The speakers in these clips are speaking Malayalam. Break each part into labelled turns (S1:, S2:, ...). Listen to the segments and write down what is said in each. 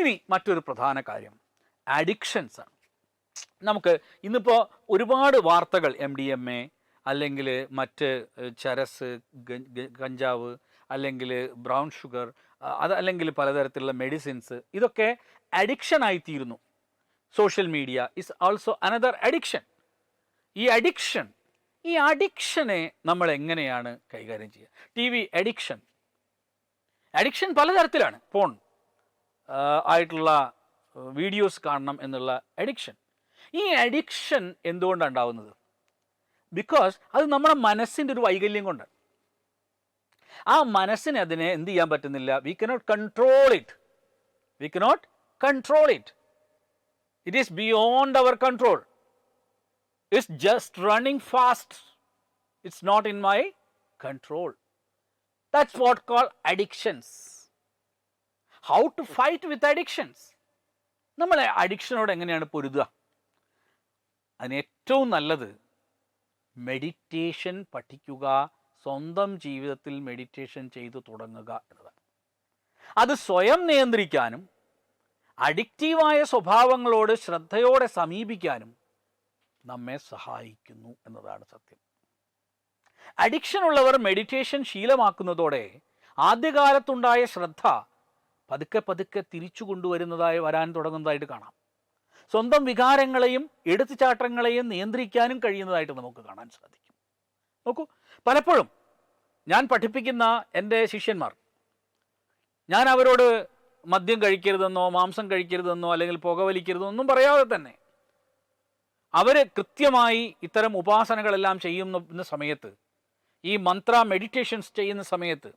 S1: ഇനി മറ്റൊരു പ്രധാന കാര്യം അഡിക്ഷൻസ് ആണ്. നമുക്ക് ഇന്നിപ്പോൾ ഒരുപാട് വാർത്തകൾ MDMA അല്ലെങ്കിൽ മറ്റ് ചരസ്, കഞ്ചാവ്, അല്ലെങ്കിൽ ബ്രൗൺ ഷുഗർ, അതല്ലെങ്കിൽ പലതരത്തിലുള്ള മെഡിസിൻസ്, ഇതൊക്കെ അഡിക്ഷൻ ആയിത്തീരുന്നു. Social media is also another addiction. ഈ അഡിക്ഷനെ നമ്മൾ എങ്ങനെയാണ് കൈകാര്യം ചെയ്യുക? TV അഡിക്ഷൻ പലതരത്തിലാണ്. ഫോൺ ആയിട്ടുള്ള വീഡിയോസ് കാണണം എന്നുള്ള അഡിക്ഷൻ. ഈ അഡിക്ഷൻ എന്തുകൊണ്ടാണ് ഉണ്ടാവുന്നത്? ബിക്കോസ് അത് നമ്മുടെ മനസ്സിൻ്റെ ഒരു വൈകല്യം കൊണ്ടാണ്. ആ മനസ്സിന് അതിനെ എന്ത് ചെയ്യാൻ പറ്റുന്നില്ല. We cannot control it. It is beyond our control. It's just running fast. It's not in my control. That's what called addictions. How to fight with addictions? നമ്മൾ അഡിക്ഷനോട് എങ്ങനെയാണ് പൊരുതുക? അതിന് ഏറ്റവും നല്ലത് മെഡിറ്റേഷൻ പഠിക്കുക, സ്വന്തം ജീവിതത്തിൽ മെഡിറ്റേഷൻ ചെയ്തു തുടങ്ങുക എന്നതാണ്. അത് സ്വയം നിയന്ത്രിക്കാനും അഡിക്റ്റീവായ സ്വഭാവങ്ങളോട് ശ്രദ്ധയോടെ സമീപിക്കാനും നമ്മെ സഹായിക്കുന്നു എന്നതാണ് സത്യം. അഡിക്ഷൻ ഉള്ളവർ മെഡിറ്റേഷൻ ശീലമാക്കുന്നതോടെ ആദ്യകാലത്തുണ്ടായ ശ്രദ്ധ പതുക്കെ തിരിച്ചു വരാൻ തുടങ്ങുന്നതായിട്ട് കാണാം. സ്വന്തം വികാരങ്ങളെയും എടുത്തുചാട്ടങ്ങളെയും നിയന്ത്രിക്കാനും കഴിയുന്നതായിട്ട് നമുക്ക് കാണാൻ സാധിക്കും. നോക്കൂ, പലപ്പോഴും ഞാൻ പഠിപ്പിക്കുന്ന എൻ്റെ ശിഷ്യന്മാർ, ഞാൻ അവരോട് മദ്യം കഴിക്കരുതെന്നോ മാംസം കഴിക്കരുതെന്നോ അല്ലെങ്കിൽ പുകവലിക്കരുതെന്നോ ഒന്നും പറയാതെ തന്നെ അവർ കൃത്യമായി ഇത്തരം ഉപാസനകളെല്ലാം ചെയ്യുന്ന സമയത്ത്, ഈ മന്ത്ര മെഡിറ്റേഷൻസ് ചെയ്യുന്ന സമയത്ത്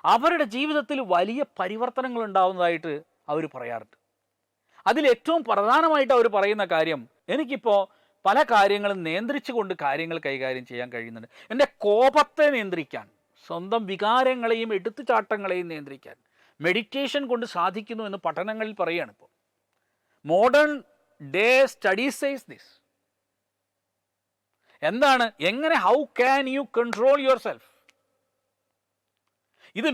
S1: അവരുടെ ജീവിതത്തിൽ വലിയ പരിവർത്തനങ്ങൾ ഉണ്ടാവുന്നതായിട്ട് അവർ പറയാറുണ്ട്. അതിലേറ്റവും പ്രധാനമായിട്ട് അവർ പറയുന്ന കാര്യം, എനിക്കിപ്പോൾ പല കാര്യങ്ങളും നിയന്ത്രിച്ചുകൊണ്ട് കാര്യങ്ങൾ കൈകാര്യം ചെയ്യാൻ കഴിയുന്നുണ്ട്. എൻ്റെ കോപത്തെ നിയന്ത്രിക്കാൻ, സ്വന്തം വികാരങ്ങളെയും എടുത്തുചാട്ടങ്ങളെയും നിയന്ത്രിക്കാൻ മെഡിറ്റേഷൻ കൊണ്ട് സാധിക്കുന്നു എന്ന് പഠനങ്ങളിൽ പറയുകയാണ്. ഇപ്പോൾ modern day studies says this. എന്താണ്, എങ്ങനെ, how can you control your self? ഇത്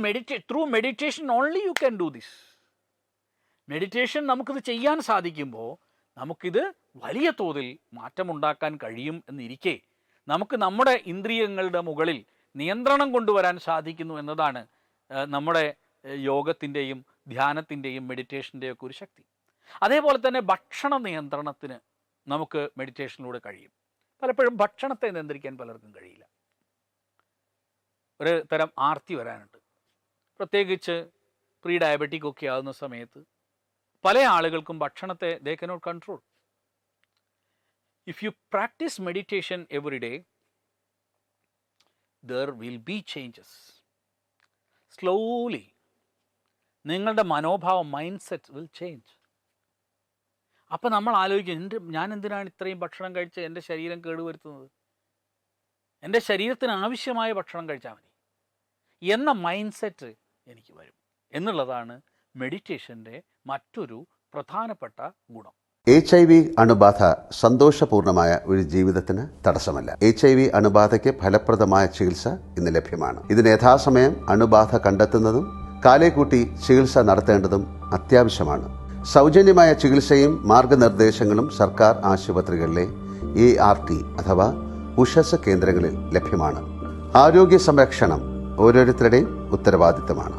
S1: through meditation only you can do this. Meditation നമുക്കിത് ചെയ്യാൻ സാധിക്കുമ്പോൾ നമുക്കിത് വലിയ തോതിൽ മാറ്റമുണ്ടാക്കാൻ കഴിയും എന്നിരിക്കെ നമുക്ക് നമ്മുടെ ഇന്ദ്രിയങ്ങളുടെ മുകളിൽ നിയന്ത്രണം കൊണ്ടുവരാൻ സാധിക്കുന്നു എന്നതാണ് നമ്മുടെ യോഗത്തിൻ്റെയും ധ്യാനത്തിൻ്റെയും മെഡിറ്റേഷൻ്റെയും ഒക്കെ ഒരു ശക്തി. അതേപോലെ തന്നെ ഭക്ഷണ നിയന്ത്രണത്തിന് നമുക്ക് മെഡിറ്റേഷനിലൂടെ കഴിയും. പലപ്പോഴും ഭക്ഷണത്തെ നിയന്ത്രിക്കാൻ പലർക്കും കഴിയില്ല. ഒരു തരം ആർത്തി വരാനുണ്ട്. പ്രത്യേകിച്ച് പ്രീ ഡയബറ്റിക് ഒക്കെ ആകുന്ന സമയത്ത് പല ആളുകൾക്കും ഭക്ഷണത്തെ they cannot control. If you practise meditation every day, there will be changes. Slowly നിങ്ങളുടെ മനോഭാവം, മൈൻഡ് സെറ്റ് വിൽ ചേഞ്ച്. അപ്പം നമ്മൾ ആലോചിക്കും, ഞാൻ എന്തിനാണ് ഇത്രയും ഭക്ഷണം കഴിച്ച് എൻ്റെ ശരീരം കേടുവരുത്തുന്നത്? എൻ്റെ ശരീരത്തിന് ആവശ്യമായ ഭക്ഷണം കഴിച്ചാൽ മതി എന്ന മൈൻഡ് സെറ്റ് എനിക്ക് വരും എന്നുള്ളതാണ് മെഡിറ്റേഷൻ്റെ മറ്റൊരു പ്രധാനപ്പെട്ട ഗുണം.
S2: HIV അണുബാധ സന്തോഷപൂർണമായ ഒരു ജീവിതത്തിന് തടസ്സമല്ല. HIV അണുബാധയ്ക്ക് ഫലപ്രദമായ ചികിത്സ ഇന്ന് ലഭ്യമാണ്. ഇതിന് യഥാസമയം അണുബാധ കണ്ടെത്തുന്നതും കാലേക്കൂട്ടി ചികിത്സ നടത്തേണ്ടതും അത്യാവശ്യമാണ്. സൗജന്യമായ ചികിത്സയും മാർഗനിർദ്ദേശങ്ങളും സർക്കാർ ആശുപത്രികളിലെ ART അഥവാ ഉഷസ് കേന്ദ്രങ്ങളിൽ ലഭ്യമാണ്. ആരോഗ്യ സംരക്ഷണം ഓരോരുത്തരുടെയും ഉത്തരവാദിത്തമാണ്.